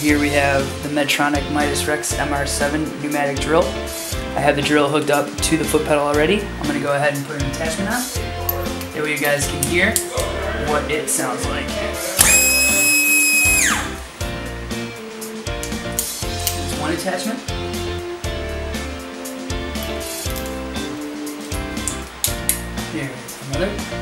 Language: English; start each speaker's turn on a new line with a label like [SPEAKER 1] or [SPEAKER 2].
[SPEAKER 1] here we have the Medtronic Midas Rex MR7 pneumatic drill. I have the drill hooked up to the foot pedal already. I'm going to go ahead and put an attachment on. That way you guys can hear what it sounds like. There's one attachment. Here's another.